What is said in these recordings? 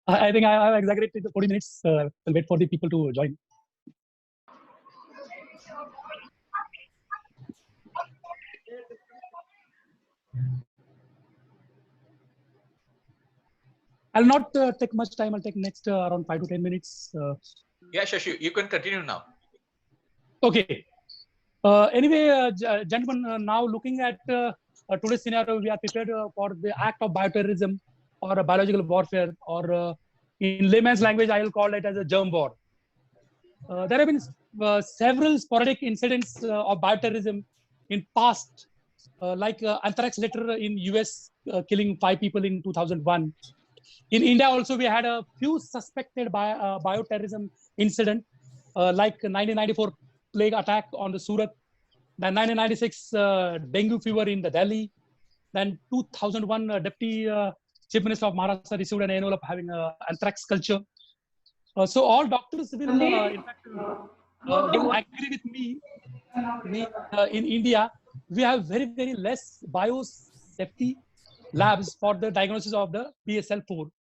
I think I have exaggerated the 40 minutes. I'll wait for the people to join. I'll not take much time. I'll take next around 5 to 10 minutes. Yeah, Shashi, you can continue now. Okay. Anyway, gentlemen, now looking at today's scenario, we are prepared for the act of bioterrorism or a biological warfare, or in layman's language, I will call it as a germ war. There have been several sporadic incidents of bioterrorism in past, like anthrax litter in US killing 5 people in 2001. In India also, we had a few suspected bioterrorism incident, like 1994 plague attack on the Surat, then 1996 dengue fever in the Delhi, then 2001 Deputy Chief Minister of Maharashtra received an envelope having anthrax culture. So all doctors will, in fact, will agree with me. In India, we have very less biosafety labs for the diagnosis of the BSL-4.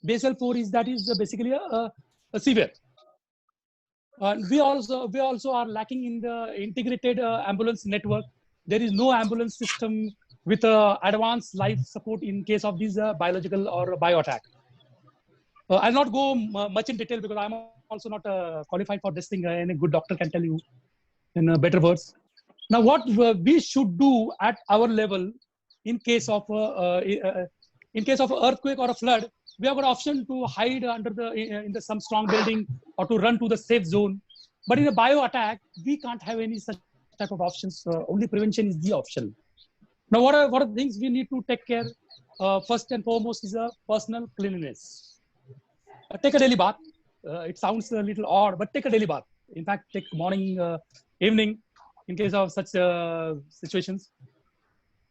BSL-4 is basically a severe. We also are lacking in the integrated ambulance network. There is no ambulance system with advanced life support in case of these biological or bio attack. I'll not go much in detail because I'm also not qualified for this thing. Any good doctor can tell you in better words. Now, what we should do at our level in case of earthquake or a flood, we have got option to hide under the some strong building or to run to the safe zone. But in a bio attack, we can't have any such type of options. Only prevention is the option. Now, what are the things we need to take care? First and foremost is personal cleanliness. Take a daily bath. It sounds a little odd, but take a daily bath. In fact, take morning, evening, in case of such situations.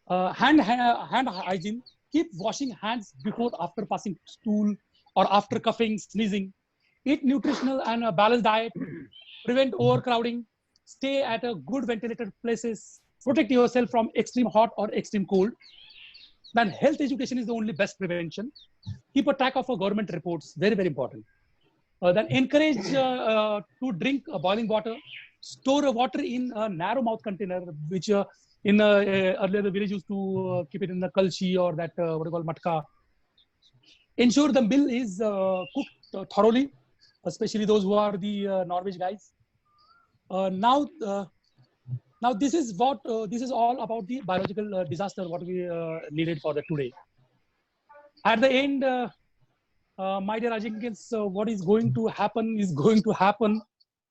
Hand hygiene. Keep washing hands before, after passing stool or after coughing, sneezing. Eat nutritional and balanced diet. Prevent overcrowding. Stay at a good ventilated places. Protect yourself from extreme hot or extreme cold. Then health education is the only best prevention. Keep a track of government reports. Very important. Then encourage to drink boiling water. Store water in a narrow mouth container, which earlier the village used to keep it in the kalshi or that what you call matka. Ensure the meal is cooked thoroughly, especially those who are the non-veg guys. Now this is all about the biological disaster what we needed for the today. At the end, my dear Ajinkyans, what is going to happen is going to happen.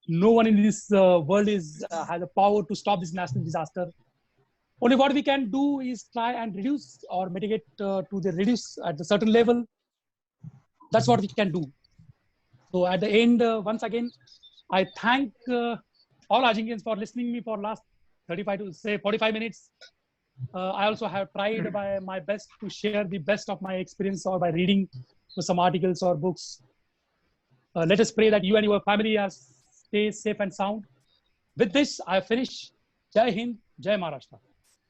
No one in this world has the power to stop this national disaster. Only what we can do is try and reduce or mitigate reduce at a certain level. That's what we can do. So at the end, once again, I thank all Ajinkyans for listening me for last 35 to say 45 minutes. I also have tried by my best to share the best of my experience or by reading some articles or books. Let us pray that you and your family stay safe and sound. With this, I finish. Jai Hind, Jai Maharashtra.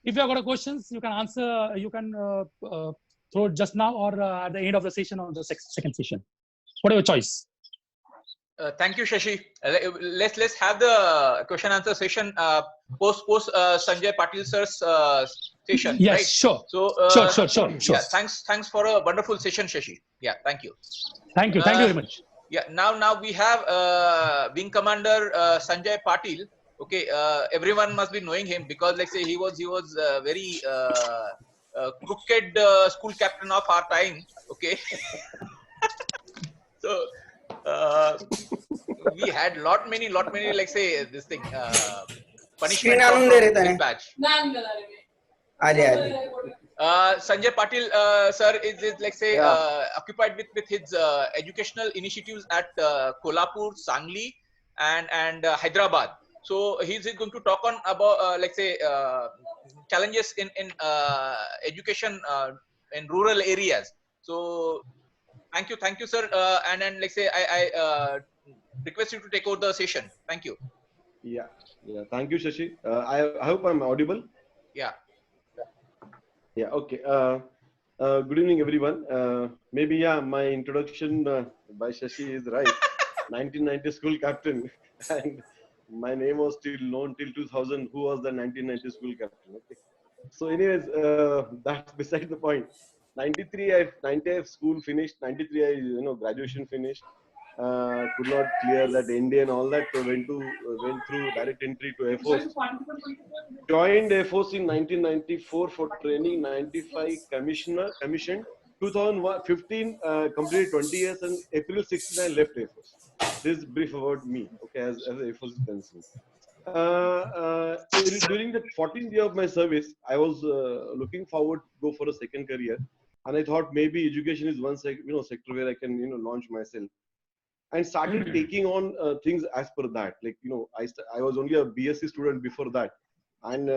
If you have got questions, you can answer. You can throw it just now or at the end of the session or the second session. Whatever choice. Thank you, Shashi. Let's have the question answer session post Sanjay Patil sir's session. Yes, right? Sure. So sure. Yeah, thanks for a wonderful session, Shashi. Yeah, thank you. Thank you very much. Yeah, now we have Wing Commander Sanjay Patil. Okay, everyone must be knowing him because, like say, he was very crooked school captain of our time. Okay, so we had lot many like say this thing punishment from batch. Sanjay Patil sir is like say occupied with his educational initiatives at Kolhapur, Sangli and Hyderabad. So he's going to talk on about like say challenges in education in rural areas. So thank you sir, and then like say I request you to take over the session. Thank you. Yeah, thank you, Shashi. I hope I'm audible. Yeah. Okay. Good evening, everyone. Maybe, yeah, my introduction by Shashi is right. 1990 school captain, and my name was still known till 2000. Who was the 1990 school captain? Okay. So, anyways, that's beside the point. 90 I school finished. 93 I graduation finished. Could not clear that ND and all that. So went through direct entry to Air Force. Joined Air Force in 1994 for training. 95 commissioned. 2015 completed 20 years, and April 16 I left Air Force. This is brief about me. Okay, as Air Force is concerned. During the 14th year of my service, I was looking forward to go for a second career, and I thought maybe education is one sector where I can launch myself, and started taking on things as per that. Like I was only a BSc student before that, and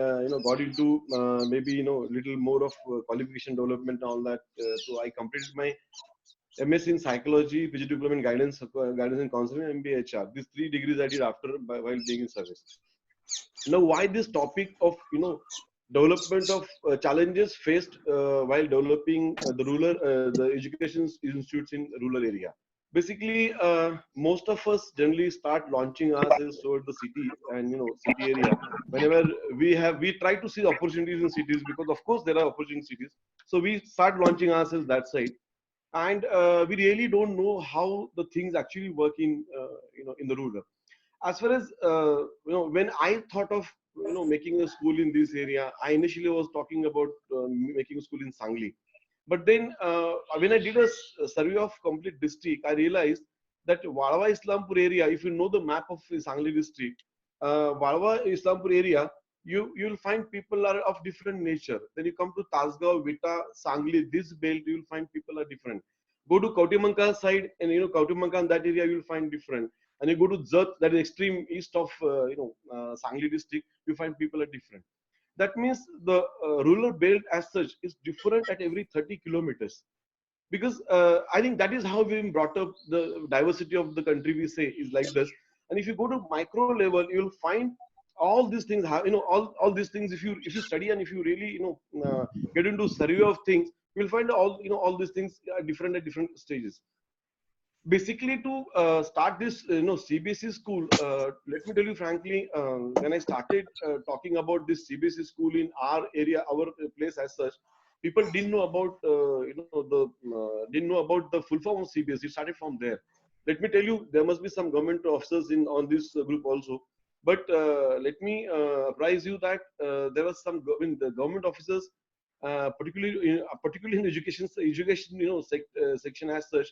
got into maybe little more of qualification development and all that. So I completed my MS in psychology, PG diploma in guidance and counseling, and MBA HR. These three degrees I did after while being in service. Now, why this topic of development of challenges faced while developing the education institutes in rural area? Basically, most of us generally start launching ourselves toward the city and city area. Whenever we try to see opportunities in cities, because of course there are opportunities in cities. So we start launching ourselves that side, and we really don't know how the things actually work in in the rural. As far as when I thought of making a school in this area, I initially was talking about making a school in Sangli. But then when I did a survey of complete district, I realized that Walwa Islampur area, if you know the map of Sangli district, Walwa Islampur area, you'll find people are of different nature. Then you come to Tasgaon, Vita, Sangli, this belt, you'll find people are different. Go to Kautimanka side, and Kautimanka in that area you'll find different. And you go to Zat, that is extreme east of Sangli district, you find people are different. That means the rural belt as such is different at every 30 kilometers. Because I think that is how we've been brought up. The diversity of the country, we say, is like this. And if you go to micro level, you'll find all these things have all these things. If you study and if you really get into survey of things, you'll find all these things are different at different stages. Basically, to start this CBSE school, let me tell you frankly, when I started talking about this CBSE school in our area, our place as such, people didn't know about didn't know about the full form of CBSE. It started from there. Let me tell you, there must be some government officers in on this group also. But let me apprise you that there was some the government officers, particularly in education section as such,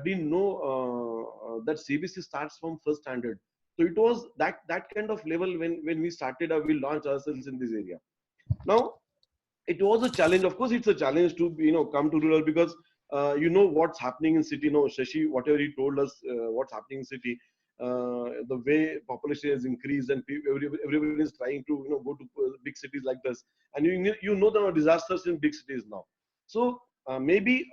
didn't know that CBSE starts from first standard. So it was that kind of level when we started, we launched ourselves in this area. Now it was a challenge. Of course, it's a challenge to come to rural, because what's happening in city. Shashi, whatever he told us, what's happening in city, the way population has increased, and everyone is trying to go to big cities like this, and there are disasters in big cities now. So maybe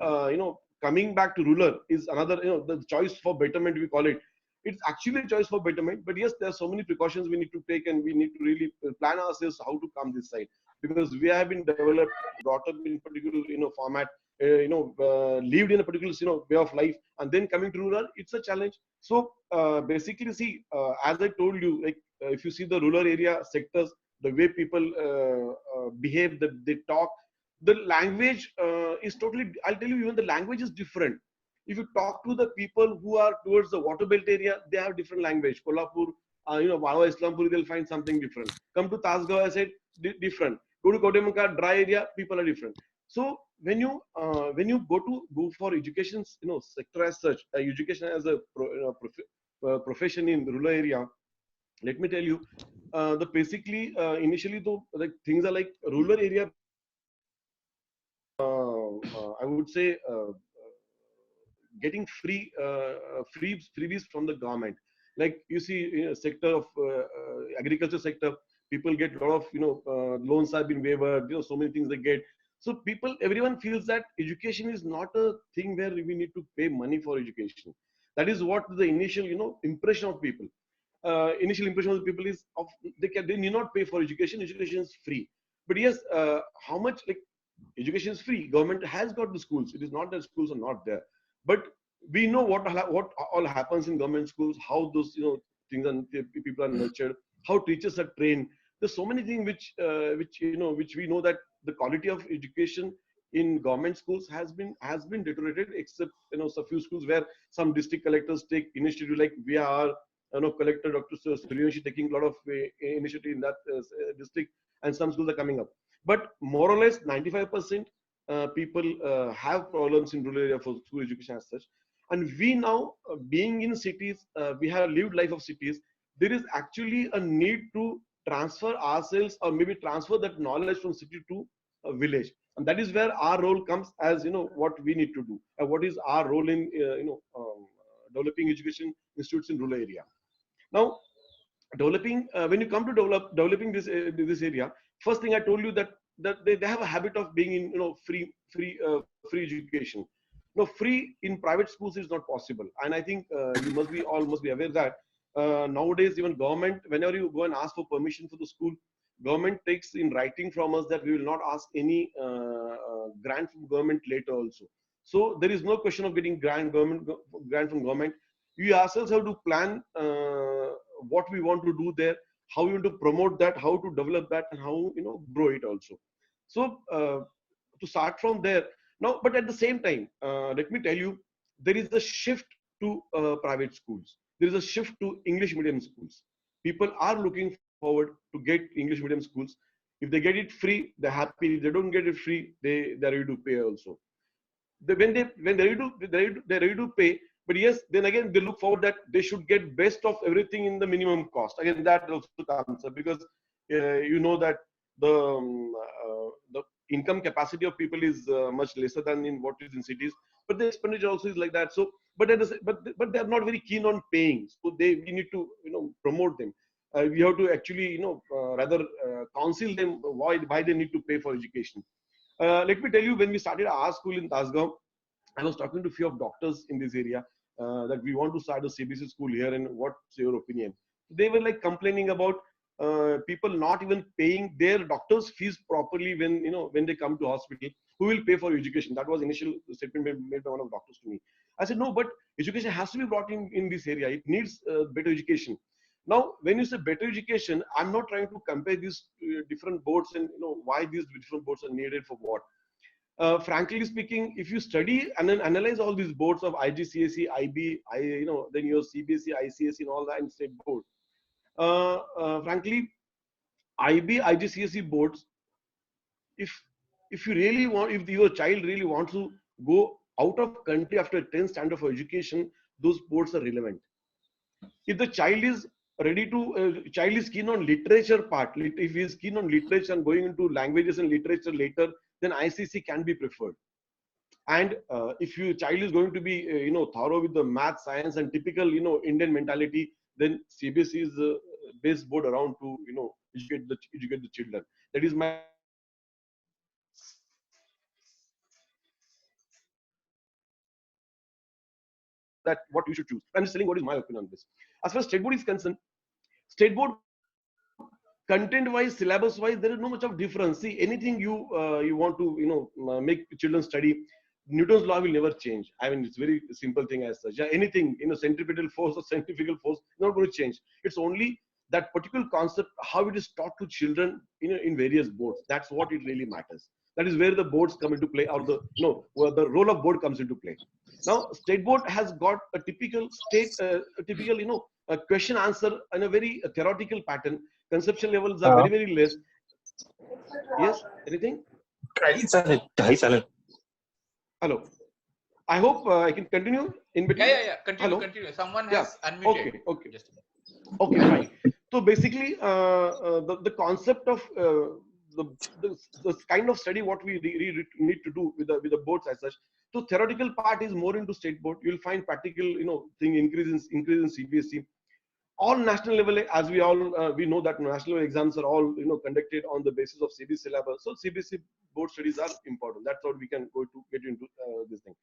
coming back to rural is another, the choice for betterment, we call it. It's actually a choice for betterment, but yes, there are so many precautions we need to take, and we need to really plan ourselves how to come this side, because we have been developed, brought up in particular format, lived in a particular way of life, and then coming to rural, it's a challenge. So basically, see, as I told you, like if you see the rural area sectors, the way people behave, they talk, the language is totally. I'll tell you, even the language is different. If you talk to the people who are towards the water belt area, they have different language. Kolhapur, Walwa Islampur, they'll find something different. Come to Tasgaon, I said different. Go to Kotemanka, dry area, people are different. So when you go for education, sector as such, education as a profession in rural area, let me tell you, the basically initially though, like things are like rural area. I would say getting freebies from the government. Like you see, sector of agriculture sector, people get a lot of loans have been waived. So many things they get. So everyone feels that education is not a thing where we need to pay money for education. That is what the initial impression of people. Initial impression of the people is they need not pay for education. Education is free. But yes, how much, like education is free. Government has got the schools. It is not that schools are not there, but we know what all happens in government schools, how those things and people are nurtured, how teachers are trained. There's so many things which we know that the quality of education in government schools has been deteriorated, except a few schools where some district collectors take initiative, like we are collector Dr. Suryavanshi taking a lot of initiative in that district, and some schools are coming up. But more or less 95% people have problems in rural area for school education as such. And we now, being in cities, we have lived life of cities. There is actually a need to transfer ourselves, or maybe transfer that knowledge from city to a village. And that is where our role comes, as what we need to do, and what is our role in developing education institutes in rural area. Now, developing when you come to developing this area, first thing I told you that they have a habit of being in free education. Free in private schools is not possible, and I think you must be aware that nowadays even government, whenever you go and ask for permission for the school, government takes in writing from us that we will not ask any grant from government later also. So there is no question of getting grant from government. We ourselves have to plan what we want to do there, how we want to promote that, how to develop that, and how grow it also. So to start from there now, but at the same time, let me tell you, there is a shift to private schools. There is a shift to English medium schools. People are looking forward to get English medium schools. If they get it free, they're happy. If they don't get it free, they're ready to pay also. When they're ready to pay. But yes, then again, they look forward that they should get best of everything in the minimum cost. Again, that also comes up, because that the income capacity of people is much lesser than in what is in cities. But the expenditure also is like that. So, but they are not very keen on paying. So we need to promote them. We have to actually rather counsel them why they need to pay for education. Let me tell you, when we started our school in Tasgaon, I was talking to a few of doctors in this area that we want to start a CBSE school here, and what's your opinion? They were like complaining about people not even paying their doctors' fees properly when they come to hospital. Who will pay for education? That was initial statement made by one of the doctors to me. I said, no, but education has to be brought in this area. It needs better education. Now, when you say better education, I'm not trying to compare these different boards and why these different boards are needed for what. Frankly speaking, if you study and then analyze all these boards of IGCSE, IB, then your CBSE, ICSE, and all that, and state board. Frankly, IB, IGCSE boards, if you really want, if your child really wants to go out of country after 10th standard for education, those boards are relevant. If the child is child is keen on literature part, if he is keen on literature and going into languages and literature later, then ICC can be preferred. And if your child is going to be thorough with the math, science, and typical Indian mentality, then CBSE is the best board around to educate the children. That is my that what you should choose. I'm just telling what is my opinion on this. As far as state board is concerned, state board content wise, syllabus wise, there is no much of difference. See, anything you want to make children study, Newton's law will never change. I mean, it's very simple thing as such. Yeah, anything centripetal force or centrifugal force not going to change. It's only that particular concept, how it is taught to children in various boards. That's what it really matters. That is where the boards come into play, or where the role of board comes into play. Now, state board has got a typical a question answer in a very theoretical pattern. Conceptual levels are very, very less. Yes, anything? Hello. I hope I can continue in between. Yeah. Continue. Someone has unmuted. Okay. Okay, fine. So basically, the concept of the kind of study what we need to do with the boards as such. So theoretical part is more into state board. You will find practical thing increase in CBSE. All national level, as we all we know that national level exams are all conducted on the basis of CBSE syllabus. So CBSE board studies are important. That's how we can go to get into this thing.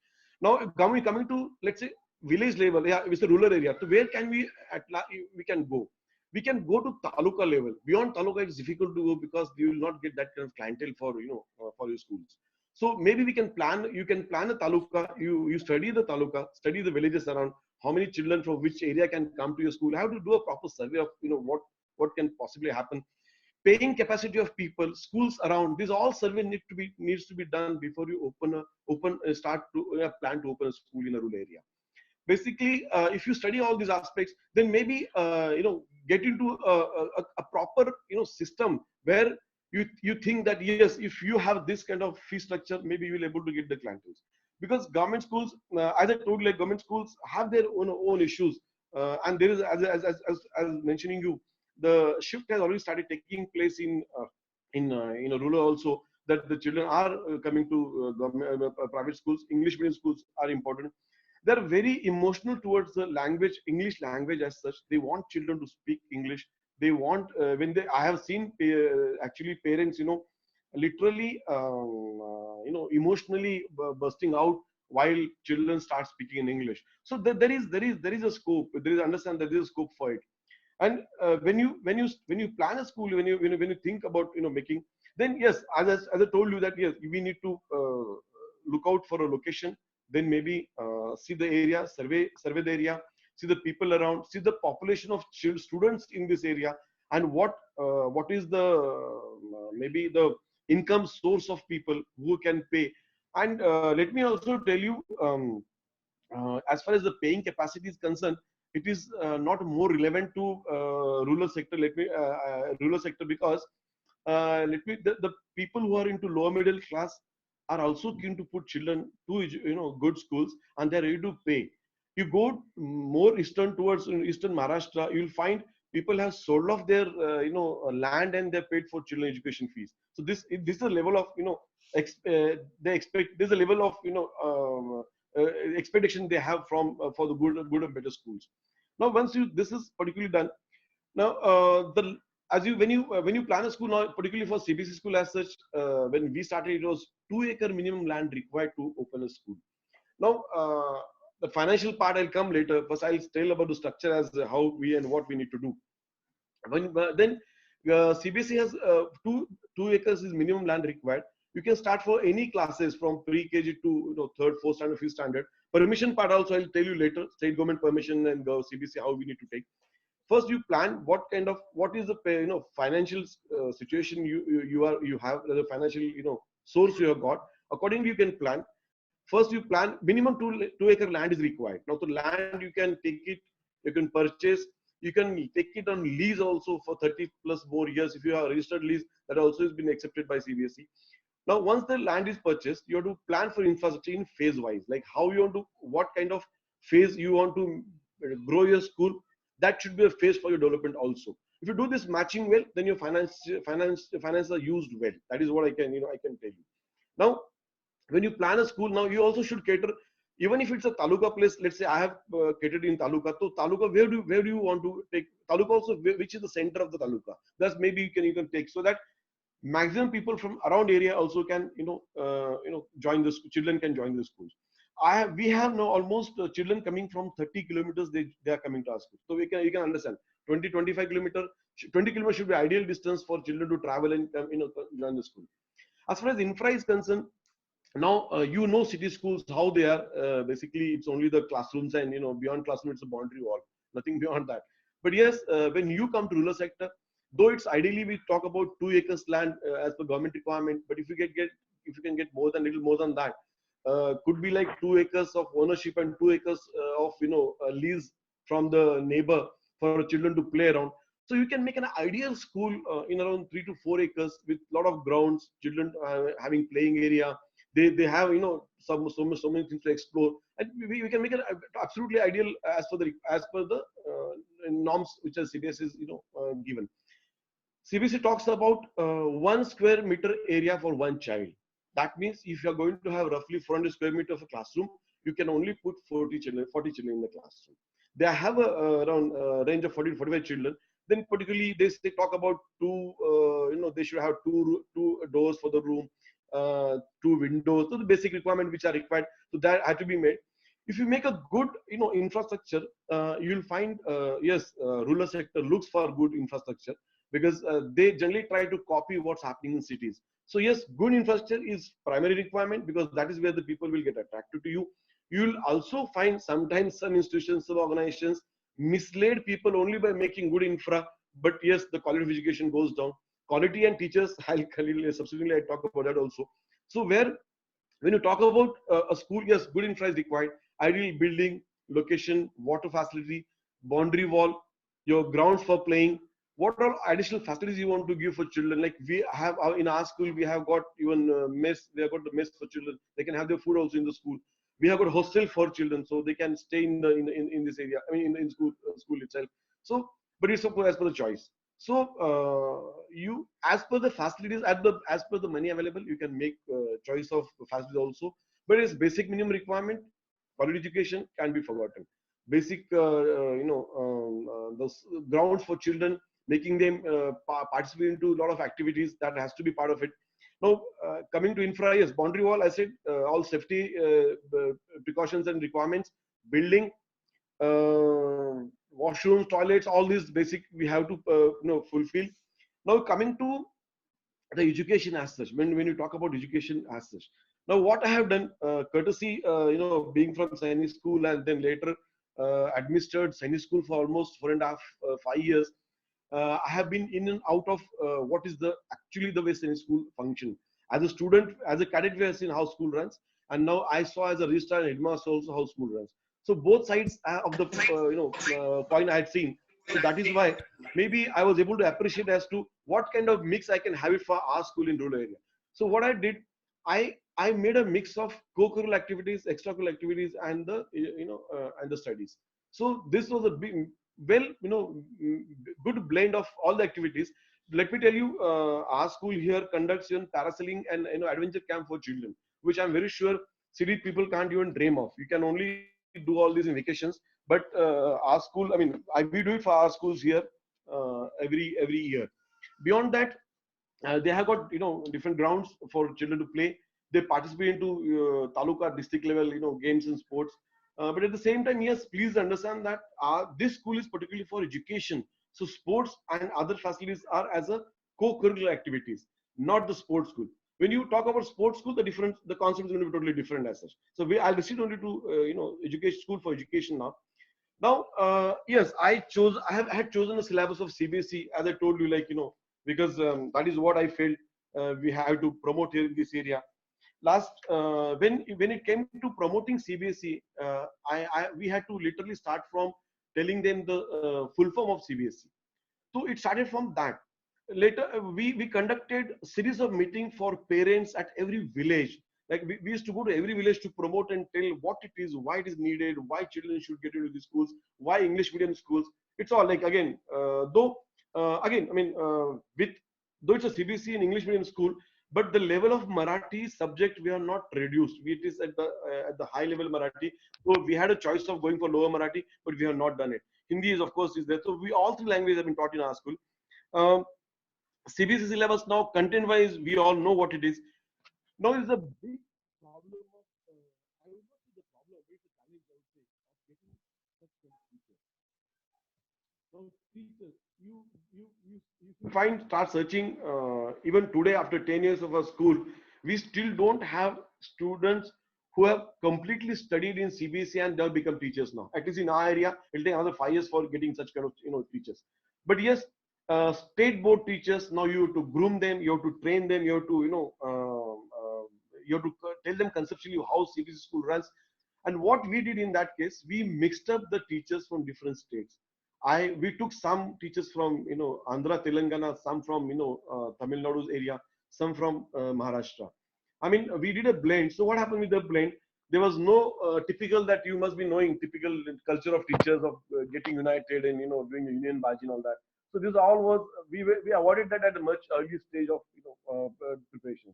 Now coming to, let's say, village level, yeah, it's a rural area. So where can we can go? we can go to taluka level. Beyond taluka, it's difficult to go because you will not get that kind of clientele for for your schools. So maybe we can plan. You can plan a taluka. You study the taluka, study the villages around. How many children from which area can come to your school? Have to do a proper survey of what can possibly happen. Paying capacity of people, schools around. This all survey needs to be done before you start to plan to open a school in a rural area. Basically, if you study all these aspects, then maybe get into a proper system where you think that yes, if you have this kind of fee structure, maybe you will able to get the clientele. Because government schools, as I told you, like government schools have their own issues, and there is as mentioning you, the shift has already started taking place in rural also, that the children are coming to private schools. English medium schools are important. They're very emotional towards the language, English language as such. They want children to speak English. They want I have seen actually parents literally emotionally bursting out while children start speaking in English. So there is a scope. There is understand that there is a scope for it. And when you plan a school, when you think about making, then yes, as I told you that yes, we need to look out for a location. Then maybe see the area, survey the area, see the people around, see the population of students in this area, and what is the maybe the income source of people who can pay. And let me also tell you, as far as the paying capacity is concerned, it is not more relevant to rural sector. Rural sector, because the people who are into lower middle class are also keen to put children to good schools, and they're ready to pay. You go more eastern towards eastern Maharashtra, you will find people have sold off their land, and they paid for children education fees. So this is a level of they expect. There's a level of expectation they have from for the good and better schools. Now once this is particularly done, now the as you when you plan a school now, particularly for CBSE school as such, when we started, it was 2-acre minimum land required to open a school. Now the financial part I'll come later. First I'll tell about the structure as how we and what we need to do. Then CBSE has 2 acres is minimum land required. You can start for any classes from pre-KG to third, fourth standard, fifth standard. Permission part also I'll tell you later. State government permission and CBSE how we need to take. First, you plan what is the financial situation you have, the financial source you have got. Accordingly, you can plan. First, you plan minimum 2 acre land is required. Now, the land you can take it, you can purchase, you can take it on lease also for 30 plus more years. If you have a registered lease, that also has been accepted by CBSE. Now, once the land is purchased, you have to plan for infrastructure in phase wise, like how you want to, what kind of phase you want to grow your school. That should be a phase for your development also. If you do this matching well, then your finance are used well. That is what I can tell you. Now, when you plan a school, now you also should cater, even if it's a taluka place. Let's say I have catered in taluka. So taluka, where do you want to take taluka also? Which is the center of the taluka? That's maybe you can take, so that maximum people from around area also can join the children can join the schools. We have now almost children coming from 30 kilometers. They are coming to our school. So you can understand 20-25 kilometers. 20 kilometers should be ideal distance for children to travel and join the school. As far as infra is concerned, now city schools how they are. Basically, it's only the classrooms, and beyond classroom it's a boundary wall. Nothing beyond that. But yes, when you come to rural sector, though it's ideally we talk about 2 acres land as per government requirement, but if you can get little more than that, could be like 2 acres of ownership and 2 acres of lease from the neighbor for children to play around. So you can make an ideal school in around 3 to 4 acres with lot of grounds, children having playing area. They have so many things to explore, and we can make it absolutely ideal as per the norms which are CBSE is given. CBSE talks about 1 square meter area for one child. That means if you are going to have roughly 400 square meters of a classroom, you can only put 40 children in the classroom. They have around range of 40 to 45 children. Then particularly they talk about they should have two doors for the room, 2 windows. So the basic requirement which are required, so that had to be made. If you make a good, infrastructure, you'll find, yes, rural sector looks for good infrastructure, because they generally try to copy what's happening in cities. So yes, good infrastructure is primary requirement, because that is where the people will get attracted to you. You'll also find sometimes some institutions, some organizations mislead people only by making good infra, but yes, the quality of education goes down. Quality and teachers, subsequently I talk about that also. So where, when you talk about a school, yes, good infra is required. Ideal building, location, water facility, boundary wall, your grounds for playing. What all additional facilities you want to give for children? Like we have in our school, we have got even mess. We have got the mess for children. They can have their food also in the school. We have got hostel for children, so they can stay in this area. I mean, in school itself. So, but it's of course as per the choice. So you, as per the facilities, as per the money available, you can make choice of facilities also. But it's basic minimum requirement. Quality education can be forgotten. Basic, the grounds for children, making them participate into a lot of activities, that has to be part of it. Now, coming to infra, yes, boundary wall, I said, all safety precautions and requirements, building, washrooms, toilets, all these basic we have to fulfill. Now coming to the education as such, when you talk about education as such, now what I have done, courtesy, being from Sainik school, and then later administered Sainik school for almost 4.5, 5 years. I have been in and out of what is the actually the way Sainik school function. As a student, as a cadet, we have seen how school runs, and now I saw as a registrar and headmaster also how school runs. So both sides of the coin I had seen. So that is why maybe I was able to appreciate as to what kind of mix I can have it for our school in rural area. So what I did, I made a mix of co-curricular activities, extracurricular activities, and the and the studies. So this was a big, well, good blend of all the activities. Let me tell you, our school here conducts even parasailing and adventure camp for children, which I'm very sure city people can't even dream of. You can only do all these in vacations, but our school, I mean, we do it for our schools here every year. Beyond that, they have got different grounds for children to play. They participate into taluka district level games and sports. But at the same time, yes, please understand that this school is particularly for education. So sports and other facilities are as a co-curricular activities, not the sports school. When you talk about sports school, the concept is going to be totally different as such. So I'll restrict only to education school for education now. Now, yes, I had chosen a syllabus of CBSE, as I told you, like, because that is what I felt we have to promote here in this area. Last, when it came to promoting CBSE, we had to literally start from telling them the full form of CBSE. So it started from that. Later, we conducted a series of meetings for parents at every village. Like we used to go to every village to promote and tell what it is, why it is needed, why children should get into these schools, why English medium schools. It's all like, again, again, I mean, with though it's a CBSE and English medium school, but the level of Marathi subject we are not reduced. It is at the high level Marathi. So we had a choice of going for lower Marathi, but we have not done it. Hindi is, of course, is there. So we all three languages have been taught in our school. CBSE syllabus now, content wise, we all know what it is. Now is a big problem of, I would not say the problem, but it's a challenge, I would say, of getting such kind of teachers. Now, teachers, you find, start searching, even today after 10 years of our school, we still don't have students who have completely studied in CBSE and they'll become teachers now. At least in our area, it'll take another 5 years for getting such kind of teachers. But yes, state board teachers, now you have to groom them, you have to train them, you have to you have to tell them conceptually how CBSE school runs. And what we did in that case, we mixed up the teachers from different states. We took some teachers from Andhra, Telangana, some from Tamil Nadu's area, some from Maharashtra. I mean, we did a blend. So what happened with the blend? There was no typical that you must be knowing typical culture of teachers of getting united and doing a union badge and all that. So this all was, we avoided that at a much early stage of preparation.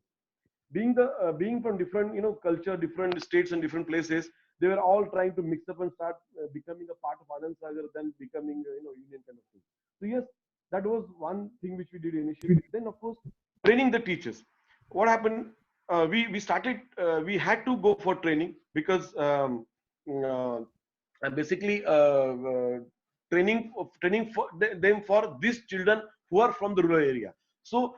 Being from different culture, different states and different places, they were all trying to mix up and start becoming a part of Anand Sagar, then becoming union kind of thing. So yes, that was one thing which we did initially. Then of course, training the teachers. What happened? We started. We had to go for training because uh, basically training for them for these children who are from the rural area. So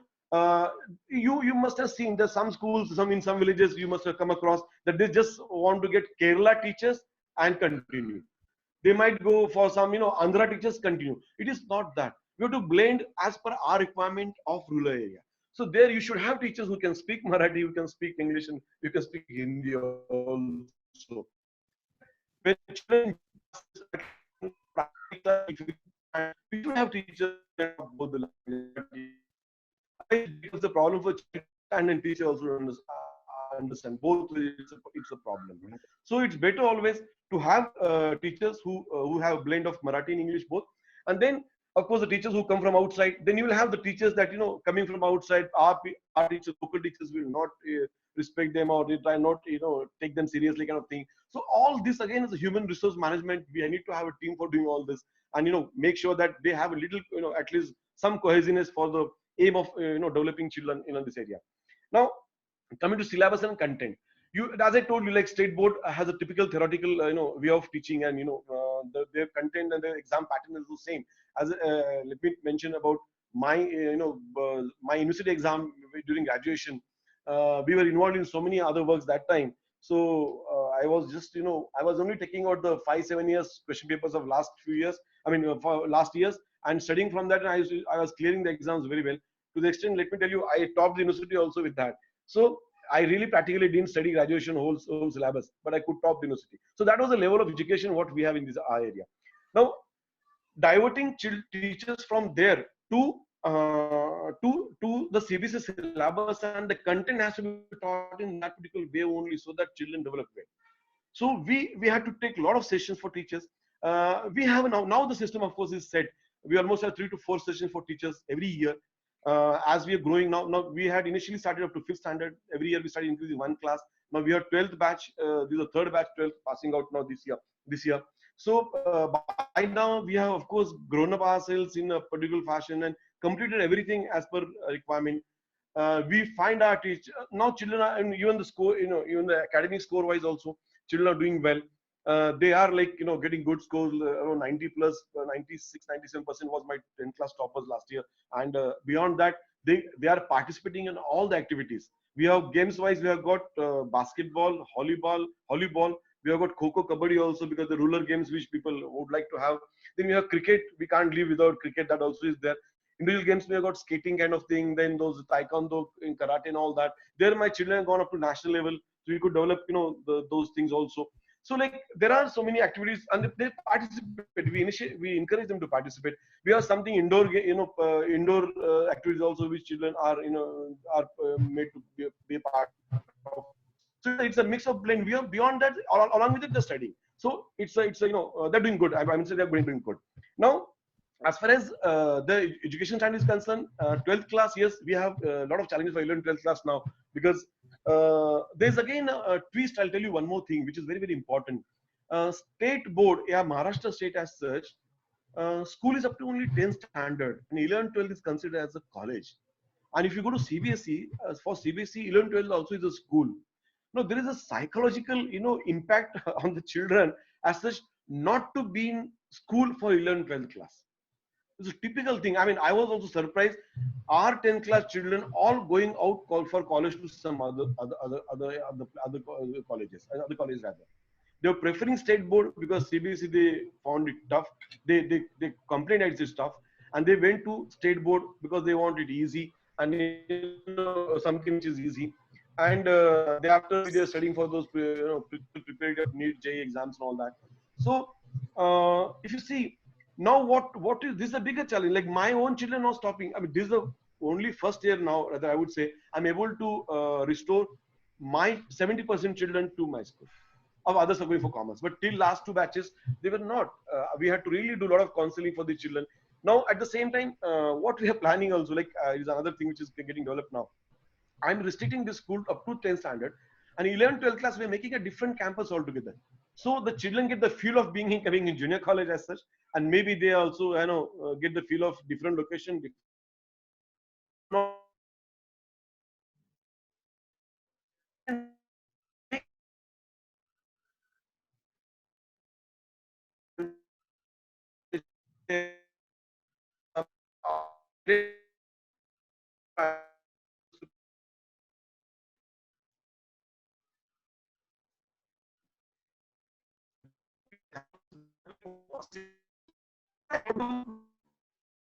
you must have seen that some schools, some in some villages, you must have come across that they just want to get Kerala teachers and continue. They might go for some, Andhra teachers continue. It is not that. We have to blend as per our requirement of rural area. So there you should have teachers who can speak Marathi, who can speak English, and you can speak Hindi also. So that when children in classes, at least in primary class, if you can, we should have teachers who can talk both the languages, Marathi and English. Otherwise, it becomes a problem for child to understand and teacher also understand. Both ways, it's a problem. So it's better always to have teachers who have blend of Marathi and English both, and then of course the teachers who come from outside. Then you will have the teachers that coming from outside. Our teachers, local teachers, will not respect them, or they try not take them seriously, kind of thing. So all this again is a human resource management. We need to have a team for doing all this, and make sure that they have a little at least some cohesiveness for the aim of developing children in this area. Now, coming to syllabus and content, as I told you, like state board has a typical theoretical way of teaching, and their content and their exam pattern is the same. As let me mention about my my university exam during graduation. We were involved in so many other works that time. So I was just I was only taking out the 5-7 years question papers of last few years, I mean for last years, and studying from that, and I was clearing the exams very well, to the extent, let me tell you, I topped the university also with that. So I really practically didn't study graduation whole syllabus, but I could top the university. So that was the level of education what we have in this area. Now, diverting teachers from there to the CBSE syllabus, and the content has to be taught in that particular way only, so that children develop well. So we had to take a lot of sessions for teachers. We have now the system, of course, is set. We almost have 3 to 4 sessions for teachers every year. As we are growing now we had initially started up to 5th standard. Every year we started increasing one class. Now we are 12th batch. This is the third batch, 12th passing out now this year. So by now we have, of course, grown up ourselves in a particular fashion and completed everything as per requirement. We find our teach now children are, and even the score, even the academic score wise also, children are doing well. They are like getting good scores, around 90 plus, 96-97% was my 10th class toppers last year. And beyond that, they are participating in all the activities. We have games wise, we have got basketball, volleyball. We have got kho kabaddi also, because the rural games which people would like to have. Then we have cricket. We can't live without cricket. That also is there. Individual games, we have got skating kind of thing. Then those taekwondo, in karate and all that. There my children have gone up to national level, so we could develop those things also. So like there are so many activities, and they participate. We encourage them to participate. We have something indoor, indoor activities also, which children are are made to be a part of. So it's a mix of blend. We are beyond that, along with it, they're studying. So it's a they're doing good. I would say they're doing good. Now, as far as the education standard is concerned, 12th class, yes, we have a lot of challenges for 11th, 12th class now, because there's again a twist. I'll tell you one more thing, which is very, very important. State board, yeah, Maharashtra state as such, school is up to only 10th standard, and 11th, 12th is considered as a college. And if you go to CBSE, for CBSE, 11th, 12th also is a school. No, there is a psychological, impact on the children as such, not to be in school for 11th, 12th class. It's a typical thing. I mean, I was also surprised. Our 10th class children all going out for college to some other colleges rather. They were preferring state board because CBSE they found it tough. They complained that it's tough, and they went to state board because they want it easy, and something which is easy. And thereafter maybe they're studying for those prepared NEET JEE exams and all that. So if you see, now what is this is a bigger challenge. Like my own children are stopping. I mean, this is the only first year now, rather I would say, I'm able to restore my 70% children to my school. Of others are going for commerce, but till last 2 batches they were not. We had to really do a lot of counseling for the children. Now at the same time, what we are planning also, like is another thing which is getting developed now. I'm restricting this school up to 10th standard, and 11th, 12th class we're making a different campus altogether. So the children get the feel of coming in junior college as such, and maybe they also get the feel of different location, different environment. So I'm not and make